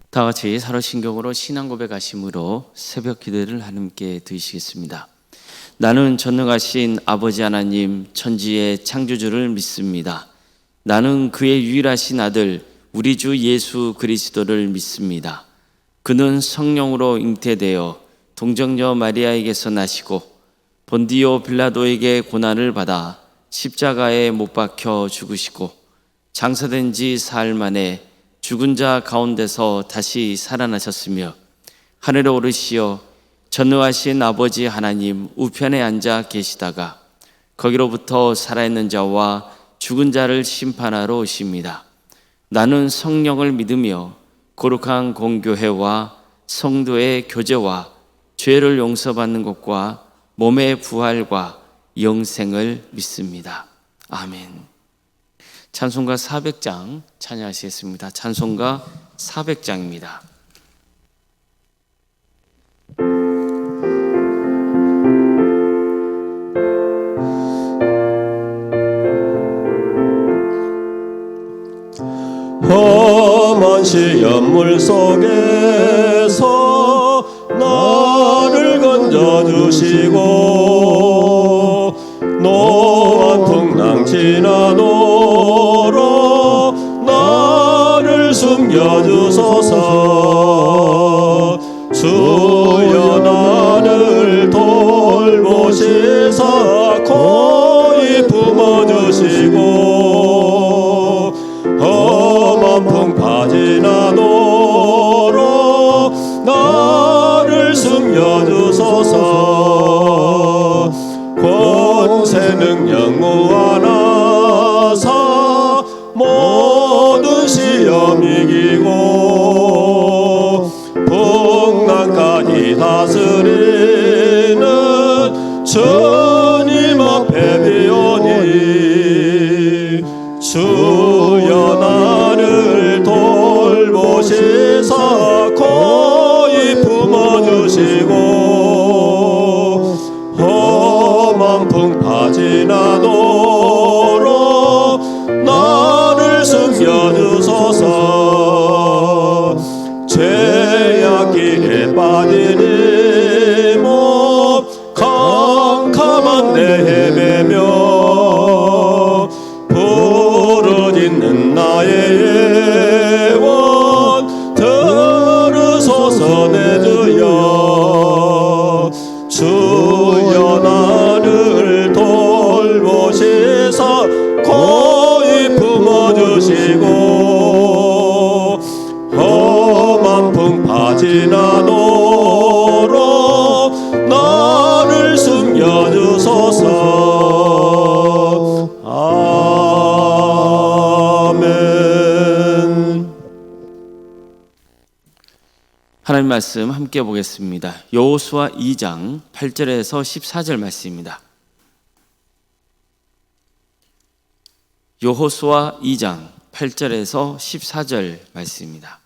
다 같이 사로신경으로 신앙 고백하심으로 새벽 기도를 함께 드리시겠습니다. 나는 전능하신 아버지 하나님 천지의 창조주를 믿습니다. 나는 그의 유일하신 아들 우리 주 예수 그리스도를 믿습니다. 그는 성령으로 잉태되어 동정녀 마리아에게서 나시고 본디오 빌라도에게 고난을 받아 십자가에 못 박혀 죽으시고 장사된 지 사흘 만에 죽은 자 가운데서 다시 살아나셨으며 하늘에 오르시어 전능하신 아버지 하나님 우편에 앉아 계시다가 거기로부터 살아있는 자와 죽은 자를 심판하러 오십니다. 나는 성령을 믿으며 거룩한 공교회와 성도의 교제와 죄를 용서받는 것과 몸의 부활과 영생을 믿습니다. 아멘. 찬송가 400장 찬양하시겠습니다. 찬송가 400장입니다. 험한 시험물 속에서 나를 건져주시고 노한 풍랑 지나도록 나를 숨겨주소서. 주여 나를 돌보시사 고이 품어주시고 험한 풍파 지나도록 나를 숨겨주소서. 권세 능력 무한하사 모든 시험 이기고 풍랑까지 다스리는 주님 앞에 비오니 주여 나를 돌보시사 고이 품어주시고 험한 풍파 지나도록 나를 숨겨주소서. 죄악기에 빠진 이 몸 캄캄한 데 헤매며 부르짖는 나의 예원 들으소서 내 주여. 주여 나를 돌보시사 고이 품어주시고 험한 풍파 지나도록 나를 숨겨주소서. 아멘. 하나님 말씀 함께 보겠습니다. 여호수아 2장 8절에서 14절 말씀입니다. 여호수아 2장 8절에서 14절 말씀입니다.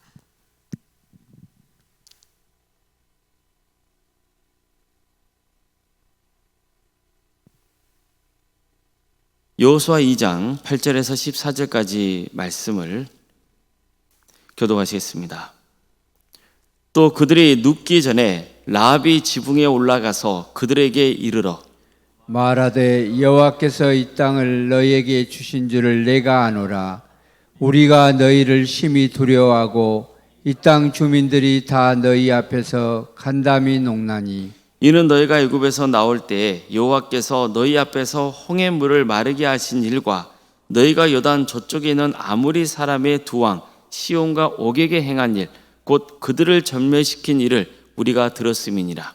여호수아 2장 8절에서 14절까지 말씀을 교독하시겠습니다. 또 그들이 눕기 전에 라합이 지붕에 올라가서 그들에게 이르러 말하되 여호와께서 이 땅을 너희에게 주신 줄을 내가 아노라. 우리가 너희를 심히 두려워하고 이 땅 주민들이 다 너희 앞에서 간담이 녹나니 이는 너희가 애굽에서 나올 때에 여호와께서 너희 앞에서 홍해 물을 마르게 하신 일과 너희가 요단 저쪽에 있는 아모리 사람의 두 왕 시온과 옥에게 행한 일 곧 그들을 전멸시킨 일을 우리가 들었음이니라.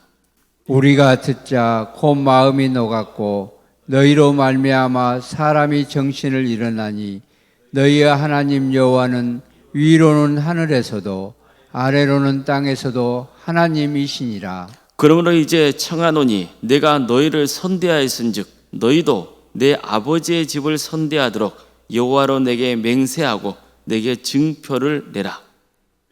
우리가 듣자 곧 마음이 녹았고 너희로 말미암아 사람이 정신을 잃어나니 너희의 하나님 여호와는 위로는 하늘에서도 아래로는 땅에서도 하나님이시니라. 그러므로 이제 청하노니 내가 너희를 선대하였은즉 너희도 내 아버지의 집을 선대하도록 여호와로 내게 맹세하고 내게 증표를 내라.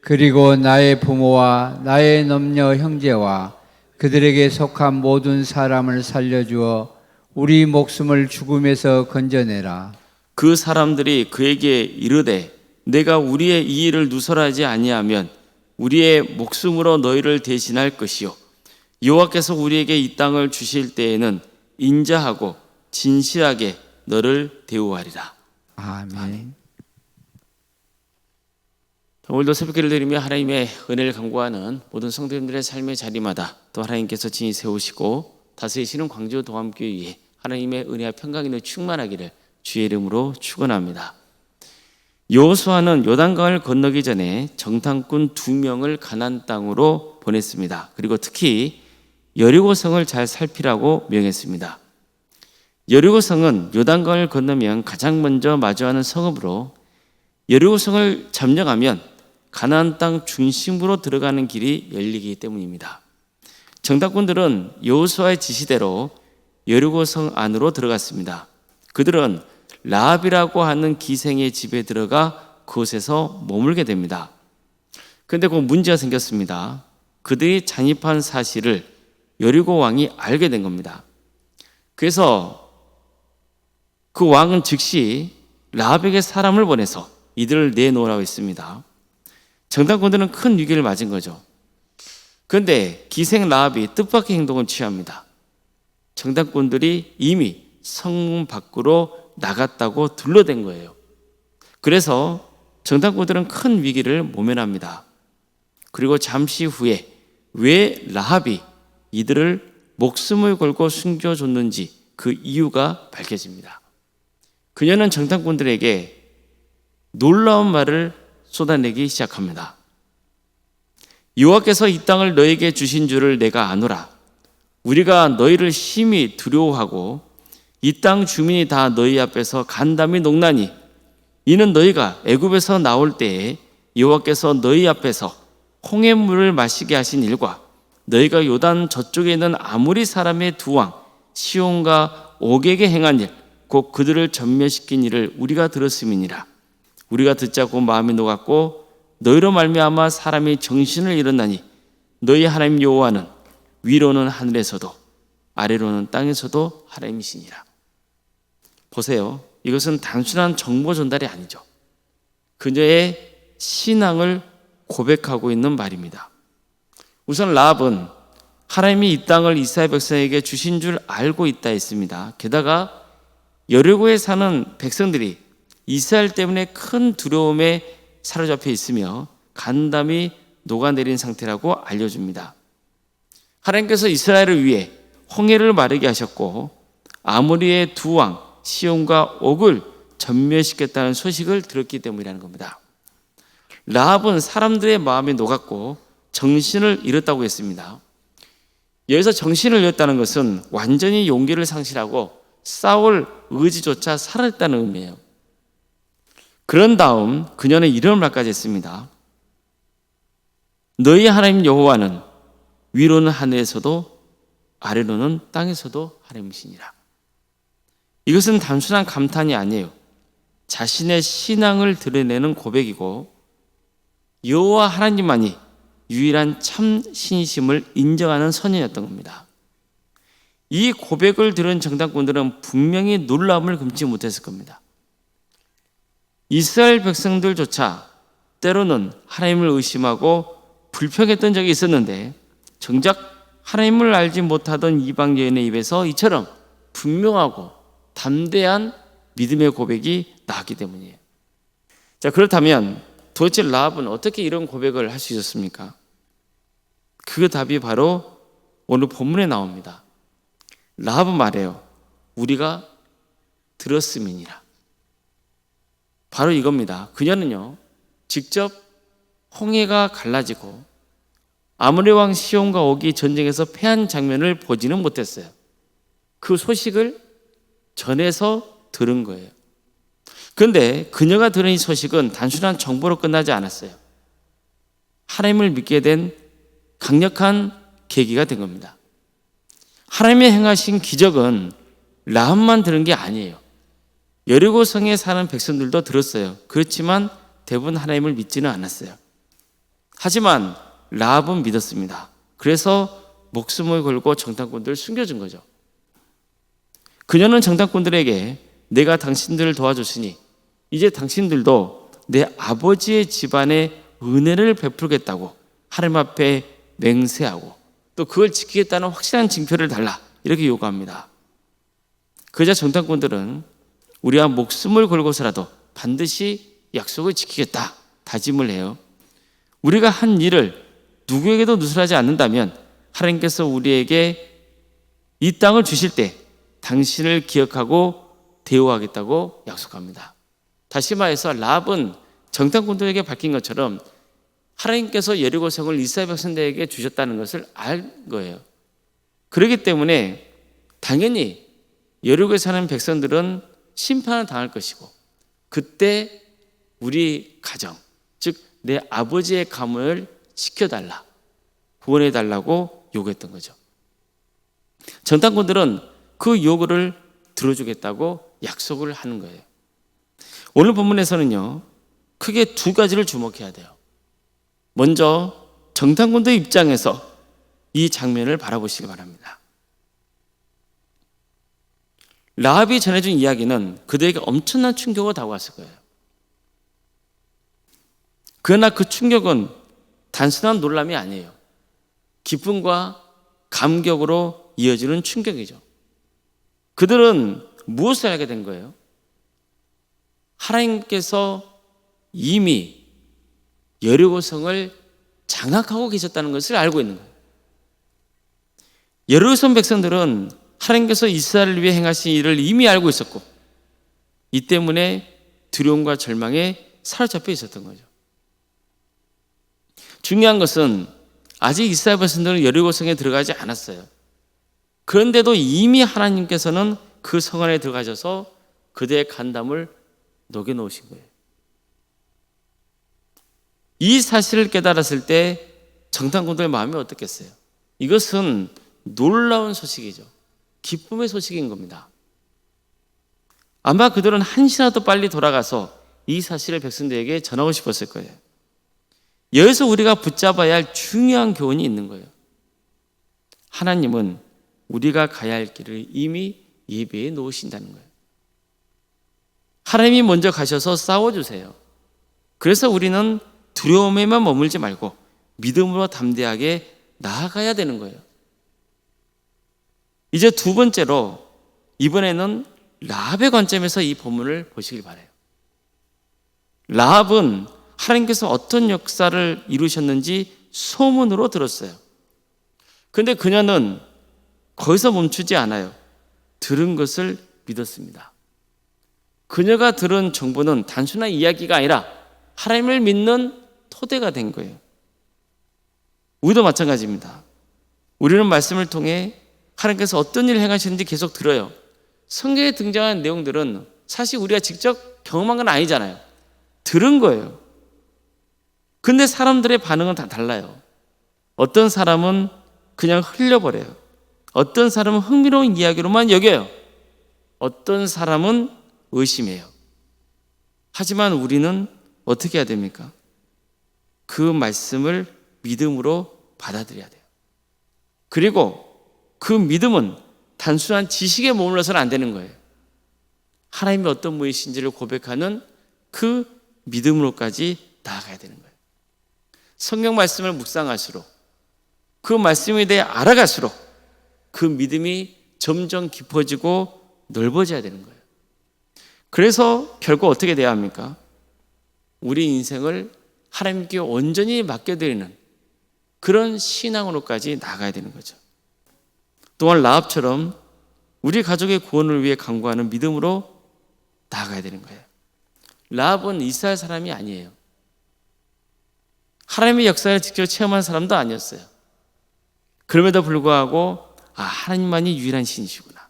그리고 나의 부모와 나의 남녀 형제와 그들에게 속한 모든 사람을 살려주어 우리 목숨을 죽음에서 건져내라. 그 사람들이 그에게 이르되 내가 우리의 이 일을 누설하지 아니하면 우리의 목숨으로 너희를 대신할 것이요 여호와께서 우리에게 이 땅을 주실 때에는 인자하고 진실하게 너를 대우하리라. 아멘. 오늘도 새벽기를 드리며 하나님의 은혜를 간구하는 모든 성도님들의 삶의 자리마다 또 하나님께서 진히 세우시고 다스리시는 광주 도암교회에 하나님의 은혜와 평강이 충만하기를 주의 이름으로 축원합니다. 여호수아는 요단강을 건너기 전에 정탐꾼 2명을 가나안 땅으로 보냈습니다. 그리고 특히 여리고성을 잘 살피라고 명했습니다. 여리고성은 요단강을 건너면 가장 먼저 마주하는 성읍으로 여리고성을 점령하면 가나안 땅 중심부로 들어가는 길이 열리기 때문입니다. 정탐꾼들은 여호수아의 지시대로 여리고성 안으로 들어갔습니다. 그들은 라합이라고 하는 기생의 집에 들어가 그곳에서 머물게 됩니다. 그런데 그 문제가 생겼습니다. 그들이 잔입한 사실을 여리고 왕이 알게 된 겁니다. 그래서 그 왕은 즉시 라합에게 사람을 보내서 이들을 내놓으라고 했습니다. 정탐꾼들은 큰 위기를 맞은 거죠. 그런데 기생 라합이 뜻밖의 행동을 취합니다. 정탐꾼들이 이미 성문 밖으로 나갔다고 둘러댄 거예요. 그래서 정탐꾼들은 큰 위기를 모면합니다. 그리고 잠시 후에 왜 라합이 이들을 목숨을 걸고 숨겨줬는지 그 이유가 밝혀집니다. 그녀는 정탐꾼들에게 놀라운 말을 쏟아내기 시작합니다. 여호와께서 이 땅을 너에게 주신 줄을 내가 아노라. 우리가 너희를 심히 두려워하고 이 땅 주민이 다 너희 앞에서 간담이 녹나니 이는 너희가 애굽에서 나올 때에 여호와께서 너희 앞에서 홍해물을 마시게 하신 일과 너희가 요단 저쪽에 있는 아모리 사람의 두 왕 시온과 옥에게 행한 일 곧 그들을 전멸시킨 일을 우리가 들었음이니라. 우리가 듣자고 마음이 녹았고 너희로 말미암아 사람이 정신을 잃었나니 너희 하나님 여호와는 위로는 하늘에서도 아래로는 땅에서도 하나님이시니라. 보세요. 이것은 단순한 정보 전달이 아니죠. 그녀의 신앙을 고백하고 있는 말입니다. 우선 라합은 하나님이 이 땅을 이스라엘 백성에게 주신 줄 알고 있다 했습니다. 게다가 여리고에 사는 백성들이 이스라엘 때문에 큰 두려움에 사로잡혀 있으며 간담이 녹아내린 상태라고 알려줍니다. 하나님께서 이스라엘을 위해 홍해를 마르게 하셨고 아모리의 두 왕 시온과 옥을 전멸시켰다는 소식을 들었기 때문이라는 겁니다. 라합은 사람들의 마음에 녹았고 정신을 잃었다고 했습니다. 여기서 정신을 잃었다는 것은 완전히 용기를 상실하고 싸울 의지조차 사라졌다는 의미예요. 그런 다음 그녀는 이런 말까지 했습니다. 너희 하나님 여호와는 위로는 하늘에서도 아래로는 땅에서도 하나님이시니라. 이것은 단순한 감탄이 아니에요. 자신의 신앙을 드러내는 고백이고 여호와 하나님만이 유일한 참 신이심을 인정하는 선언이었던 겁니다. 이 고백을 들은 정탐꾼들은 분명히 놀라움을 금치 못했을 겁니다. 이스라엘 백성들조차 때로는 하나님을 의심하고 불평했던 적이 있었는데 정작 하나님을 알지 못하던 이방 여인의 입에서 이처럼 분명하고 담대한 믿음의 고백이 나왔기 때문이에요. 자, 그렇다면 도대체 라합은 어떻게 이런 고백을 할 수 있었습니까? 그 답이 바로 오늘 본문에 나옵니다. 라합은 말해요. 우리가 들었음이니라. 바로 이겁니다. 그녀는요, 직접 홍해가 갈라지고 아모리 왕 시온과 옥이 전쟁에서 패한 장면을 보지는 못했어요. 그 소식을 전해서 들은 거예요. 그런데 그녀가 들은 이 소식은 단순한 정보로 끝나지 않았어요. 하나님을 믿게 된 강력한 계기가 된 겁니다. 하나님이 행하신 기적은 라합만 들은 게 아니에요. 여리고성에 사는 백성들도 들었어요. 그렇지만 대부분 하나님을 믿지는 않았어요. 하지만 라합은 믿었습니다. 그래서 목숨을 걸고 정탐꾼들을 숨겨준 거죠. 그녀는 정탐꾼들에게 내가 당신들을 도와줬으니 이제 당신들도 내 아버지의 집안에 은혜를 베풀겠다고 하나님 앞에 맹세하고 또 그걸 지키겠다는 확실한 징표를 달라 이렇게 요구합니다. 그러자 정탐꾼들은 우리가 목숨을 걸고서라도 반드시 약속을 지키겠다 다짐을 해요. 우리가 한 일을 누구에게도 누설하지 않는다면 하나님께서 우리에게 이 땅을 주실 때 당신을 기억하고 대우하겠다고 약속합니다. 다시 말해서 라합은 정탐꾼들에게 밝힌 것처럼 하나님께서 여리고성을 이스라엘 백성들에게 주셨다는 것을 알 거예요. 그렇기 때문에 당연히 여리고에 사는 백성들은 심판을 당할 것이고 그때 우리 가정, 즉 내 아버지의 가문을 지켜달라, 구원해달라고 요구했던 거죠. 정탐꾼들은 그 요구를 들어주겠다고 약속을 하는 거예요. 오늘 본문에서는요, 크게 두 가지를 주목해야 돼요. 먼저 정탐꾼들 입장에서 이 장면을 바라보시기 바랍니다. 라합이 전해준 이야기는 그들에게 엄청난 충격을 다가왔을 거예요. 그러나 그 충격은 단순한 놀람이 아니에요. 기쁨과 감격으로 이어지는 충격이죠. 그들은 무엇을 알게 된 거예요? 하나님께서 이미 여리고성을 장악하고 계셨다는 것을 알고 있는 거예요. 여리고성 백성들은 하나님께서 이스라엘을 위해 행하신 일을 이미 알고 있었고 이 때문에 두려움과 절망에 사로잡혀 있었던 거죠. 중요한 것은 아직 이스라엘 백성들은 여리고성에 들어가지 않았어요. 그런데도 이미 하나님께서는 그 성 안에 들어가셔서 그들의 간담을 녹여놓으신 거예요. 이 사실을 깨달았을 때 정탐꾼들의 마음이 어떻겠어요? 이것은 놀라운 소식이죠. 기쁨의 소식인 겁니다. 아마 그들은 한시라도 빨리 돌아가서 이 사실을 백성들에게 전하고 싶었을 거예요. 여기서 우리가 붙잡아야 할 중요한 교훈이 있는 거예요. 하나님은 우리가 가야 할 길을 이미 예비해 놓으신다는 거예요. 하나님이 먼저 가셔서 싸워주세요. 그래서 우리는 두려움에만 머물지 말고 믿음으로 담대하게 나아가야 되는 거예요. 이제 두 번째로 이번에는 라합의 관점에서 이 본문을 보시길 바라요. 라합은 하나님께서 어떤 역사를 이루셨는지 소문으로 들었어요. 그런데 그녀는 거기서 멈추지 않아요. 들은 것을 믿었습니다. 그녀가 들은 정보는 단순한 이야기가 아니라 하나님을 믿는 토대가 된 거예요. 우리도 마찬가지입니다. 우리는 말씀을 통해 하나님께서 어떤 일을 행하시는지 계속 들어요. 성경에 등장하는 내용들은 사실 우리가 직접 경험한 건 아니잖아요. 들은 거예요. 근데 사람들의 반응은 다 달라요. 어떤 사람은 그냥 흘려버려요. 어떤 사람은 흥미로운 이야기로만 여겨요. 어떤 사람은 의심해요. 하지만 우리는 어떻게 해야 됩니까? 그 말씀을 믿음으로 받아들여야 돼요. 그리고 그 믿음은 단순한 지식에 머물러서는 안 되는 거예요. 하나님이 어떤 분이신지를 고백하는 그 믿음으로까지 나아가야 되는 거예요. 성경 말씀을 묵상할수록 그 말씀에 대해 알아갈수록 그 믿음이 점점 깊어지고 넓어져야 되는 거예요. 그래서 결국 어떻게 돼야 합니까? 우리 인생을 하나님께 온전히 맡겨드리는 그런 신앙으로까지 나가야 되는 거죠. 또한 라합처럼 우리 가족의 구원을 위해 간구하는 믿음으로 나아가야 되는 거예요. 라합은 이스라엘 사람이 아니에요. 하나님의 역사를 직접 체험한 사람도 아니었어요. 그럼에도 불구하고 하나님만이 유일한 신이시구나.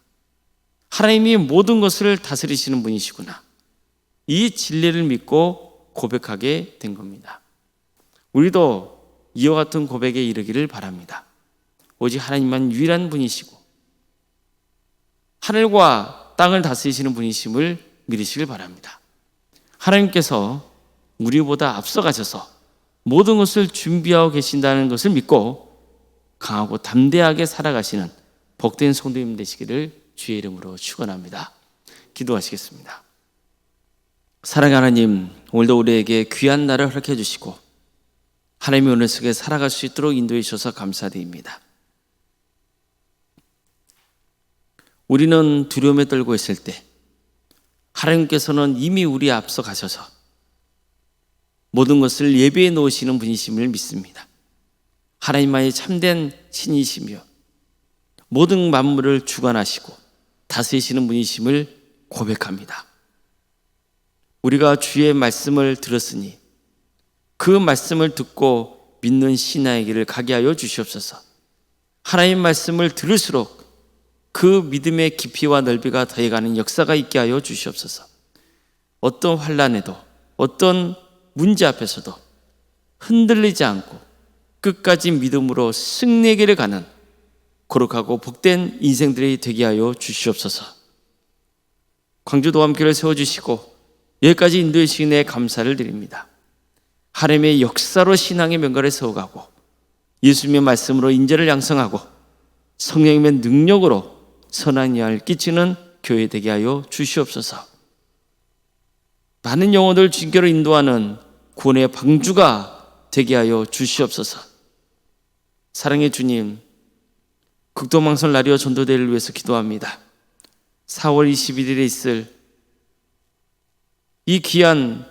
하나님이 모든 것을 다스리시는 분이시구나. 이 진리를 믿고 고백하게 된 겁니다. 우리도 이와 같은 고백에 이르기를 바랍니다. 오직 하나님만 유일한 분이시고 하늘과 땅을 다스리시는 분이심을 믿으시길 바랍니다. 하나님께서 우리보다 앞서가셔서 모든 것을 준비하고 계신다는 것을 믿고 강하고 담대하게 살아가시는 복된 성도님 되시기를 주의 이름으로 축원합니다. 기도하시겠습니다. 사랑하는 하나님, 오늘도 우리에게 귀한 날을 허락해 주시고 하나님의 은혜 속에 살아갈 수 있도록 인도해 주셔서 감사드립니다. 우리는 두려움에 떨고 있을 때 하나님께서는 이미 우리 앞서 가셔서 모든 것을 예비해 놓으시는 분이심을 믿습니다. 하나님만이 참된 신이시며 모든 만물을 주관하시고 다스리시는 분이심을 고백합니다. 우리가 주의 말씀을 들었으니 그 말씀을 듣고 믿는 신앙의 길을 가게 하여 주시옵소서. 하나님 말씀을 들을수록 그 믿음의 깊이와 넓이가 더해가는 역사가 있게 하여 주시옵소서. 어떤 환난에도 어떤 문제 앞에서도 흔들리지 않고 끝까지 믿음으로 승리의 길을 가는 거룩하고 복된 인생들이 되게 하여 주시옵소서. 광주도감교를 세워주시고 여기까지 인도해 주신 데 감사를 드립니다. 하나님의 역사로 신앙의 명가를 세워가고 예수님의 말씀으로 인재를 양성하고 성령님의 능력으로 선한 영향을 끼치는 교회 되게 하여 주시옵소서. 많은 영혼들 주님께로 인도하는 구원의 방주가 되게 하여 주시옵소서. 사랑의 주님, 극동망설 라디오 전도대회를 위해서 기도합니다. 4월 21일에 있을 이 귀한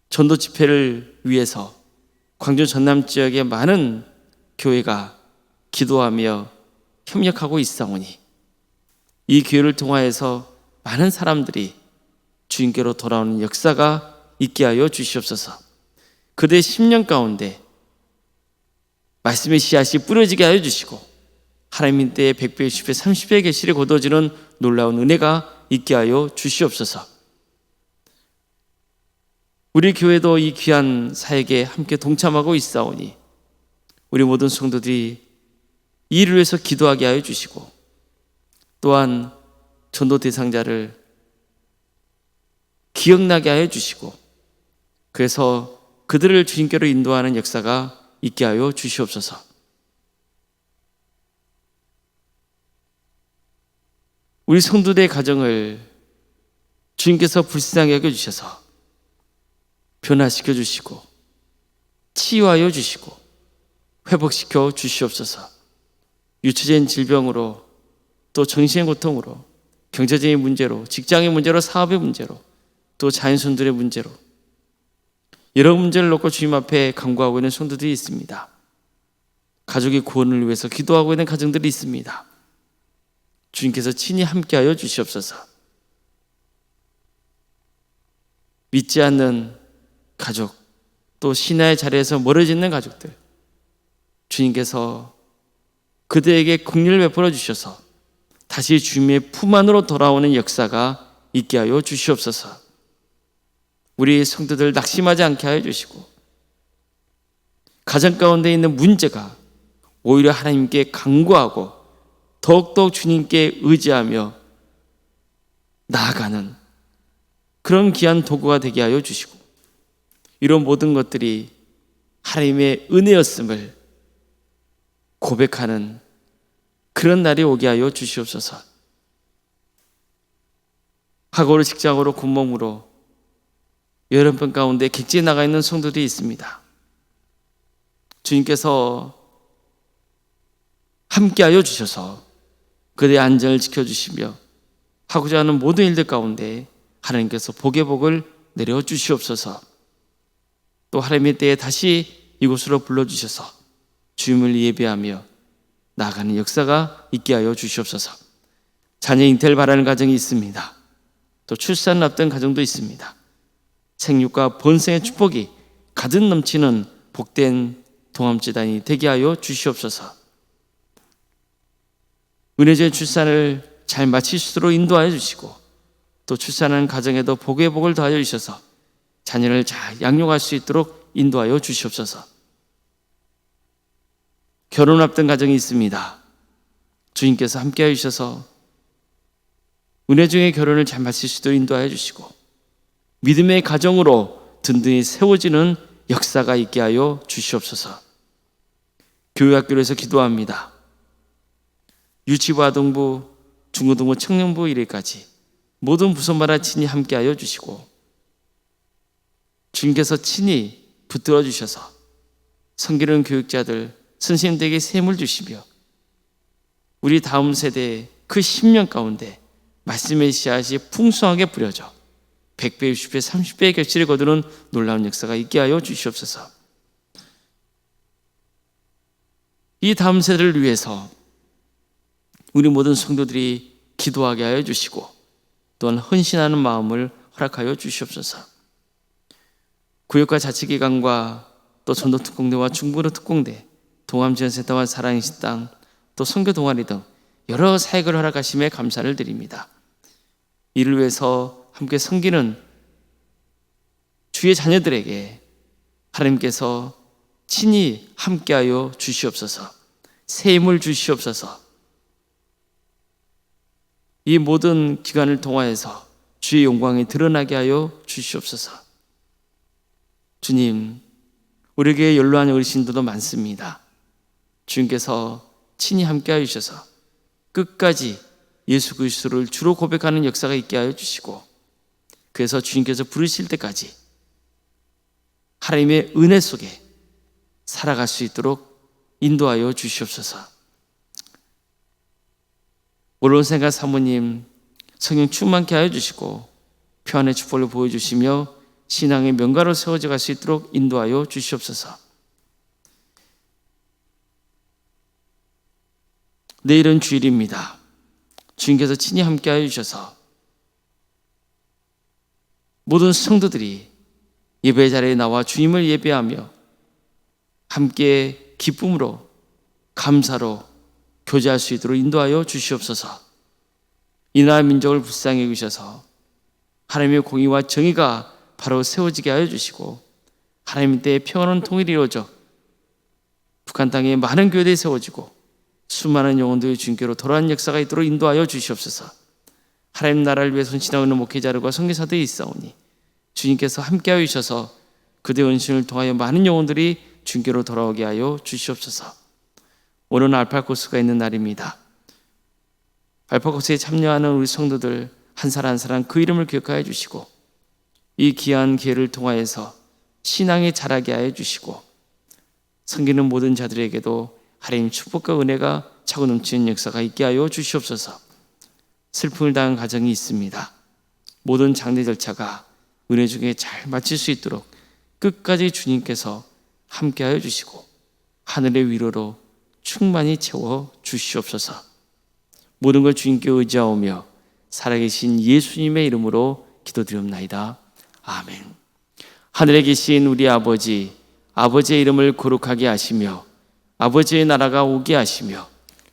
전도 집회를 위해서 광주 전남 지역의 많은 교회가 기도하며 협력하고 있사오니 이 기회를 통하여서 많은 사람들이 주님께로 돌아오는 역사가 있게 하여 주시옵소서. 그들의 10년 가운데 말씀의 씨앗이 뿌려지게 하여 주시고 하나님 때에 100배, 10배, 30배 계시를 거둬지는 놀라운 은혜가 있게 하여 주시옵소서. 우리 교회도 이 귀한 사역에 함께 동참하고 있사오니 우리 모든 성도들이 이 일을 위해서 기도하게 하여 주시고 또한 전도 대상자를 기억나게 하여 주시고 그래서 그들을 주님께로 인도하는 역사가 있게 하여 주시옵소서. 우리 성도들의 가정을 주님께서 불쌍히 여겨주셔서 변화시켜 주시고 치유하여 주시고 회복시켜 주시옵소서. 유추적인 질병으로 또 정신의 고통으로 경제적인 문제로 직장의 문제로 사업의 문제로 또 자연손들의 문제로 여러 문제를 놓고 주님 앞에 간구하고 있는 성도들이 있습니다. 가족의 구원을 위해서 기도하고 있는 가정들이 있습니다. 주님께서 친히 함께하여 주시옵소서. 믿지 않는 가족 또 신앙의 자리에서 멀어지는 가족들 주님께서 그들에게 긍휼을 베풀어 주셔서 다시 주님의 품 안으로 돌아오는 역사가 있게 하여 주시옵소서. 우리 성도들 낙심하지 않게 하여 주시고 가정 가운데 있는 문제가 오히려 하나님께 간구하고 더욱더 주님께 의지하며 나아가는 그런 귀한 도구가 되게 하여 주시고 이런 모든 것들이 하나님의 은혜였음을 고백하는 그런 날이 오게 하여 주시옵소서. 학업으로 직장으로 군목으로 여러 번 가운데 객지에 나가 있는 성도들이 있습니다. 주님께서 함께하여 주셔서 그들의 안전을 지켜주시며 하고자 하는 모든 일들 가운데 하나님께서 복의 복을 내려주시옵소서. 또 하나님의 때에 다시 이곳으로 불러주셔서 주님을 예배하며 나아가는 역사가 있게 하여 주시옵소서. 자녀 잉태를 바라는 가정이 있습니다. 또 출산을 앞둔 가정도 있습니다. 생육과 번성의 축복이 가득 넘치는 복된 동암지단이 되게 하여 주시옵소서. 은혜적인 출산을 잘 마칠 수 있도록 인도하여 주시고 또 출산하는 가정에도 복의 복을 더하여 주셔서 자녀를 잘 양육할 수 있도록 인도하여 주시옵소서. 결혼 앞둔 가정이 있습니다. 주님께서 함께하여 주셔서 은혜 중에 결혼을 잘 마칠 수 있도록 인도하여 주시고 믿음의 가정으로 든든히 세워지는 역사가 있게 하여 주시옵소서. 교육학교에서 기도합니다. 유치부, 아동부, 중고등부, 청년부 이래까지 모든 부서마다 친히 함께하여 주시고 주님께서 친히 붙들어 주셔서 섬기는 교육자들, 선생님들에게 샘을 주시며 우리 다음 세대의 그 10년 가운데 말씀의 씨앗이 풍성하게 뿌려져 100배, 60배, 30배의 결실을 거두는 놀라운 역사가 있게 하여 주시옵소서. 이 다음 세대를 위해서 우리 모든 성도들이 기도하게 하여 주시고 또한 헌신하는 마음을 허락하여 주시옵소서. 구역과 자치기관과 또 전도특공대와 중부로 특공대, 동암지원센터와 사랑의 식당, 또 선교 동아리 등 여러 사역을 허락하심에 감사를 드립니다. 이를 위해서 함께 섬기는 주의 자녀들에게 하나님께서 친히 함께하여 주시옵소서. 새 힘을 주시옵소서. 이 모든 기간을 통하여서 주의 영광이 드러나게 하여 주시옵소서. 주님, 우리에게 연로한 어르신들도 많습니다. 주님께서 친히 함께하여 주셔서 끝까지 예수 그리스도를 주로 고백하는 역사가 있게 하여 주시고, 그래서 주님께서 부르실 때까지 하나님의 은혜 속에 살아갈 수 있도록 인도하여 주시옵소서. 오론생각 사모님 성령 충만케 하여 주시고 평안의 축복을 보여주시며 신앙의 명가로 세워져 갈 수 있도록 인도하여 주시옵소서. 내일은 주일입니다. 주님께서 친히 함께하여 주셔서 모든 성도들이 예배 자리에 나와 주님을 예배하며 함께 기쁨으로 감사로 교제할 수 있도록 인도하여 주시옵소서. 이 나라 민족을 불쌍히 여기셔서 하나님의 공의와 정의가 바로 세워지게 하여 주시고 하나님 때의 평안한 통일이 이루어져 북한 땅에 많은 교회들이 세워지고 수많은 영혼들이 주님께로 돌아오는 역사가 있도록 인도하여 주시옵소서. 하나님 나라를 위해 헌신하고 있는 목회자들과 선교사들이 있사오니 주님께서 함께하여 주셔서 그들의 헌신을 통하여 많은 영혼들이 주님께로 돌아오게 하여 주시옵소서. 오늘은 알파코스가 있는 날입니다. 알파코스에 참여하는 우리 성도들 한 사람 한 사람 그 이름을 기억하여 주시고 이 귀한 기회를 통하여서 신앙에 자라게 하여 주시고 섬기는 모든 자들에게도 하나님 축복과 은혜가 차고 넘치는 역사가 있게 하여 주시옵소서. 슬픔을 당한 가정이 있습니다. 모든 장례 절차가 은혜 중에 잘 마칠 수 있도록 끝까지 주님께서 함께하여 주시고 하늘의 위로로 충만히 채워 주시옵소서. 모든 걸 주님께 의지하오며 살아계신 예수님의 이름으로 기도드리옵나이다. 아멘. 하늘에 계신 우리 아버지, 아버지의 이름을 거룩하게 하시며 아버지의 나라가 오게 하시며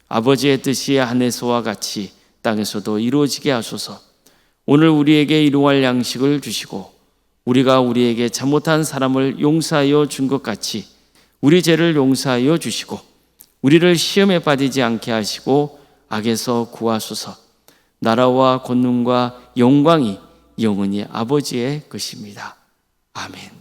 아버지의 뜻이 하늘에서와 같이 땅에서도 이루어지게 하소서. 오늘 우리에게 일용할 양식을 주시고 우리가 우리에게 잘못한 사람을 용서하여 준 것 같이 우리 죄를 용서하여 주시고 우리를 시험에 빠지지 않게 하시고 악에서 구하소서. 나라와 권능과 영광이 영원히 아버지의 것입니다. 아멘.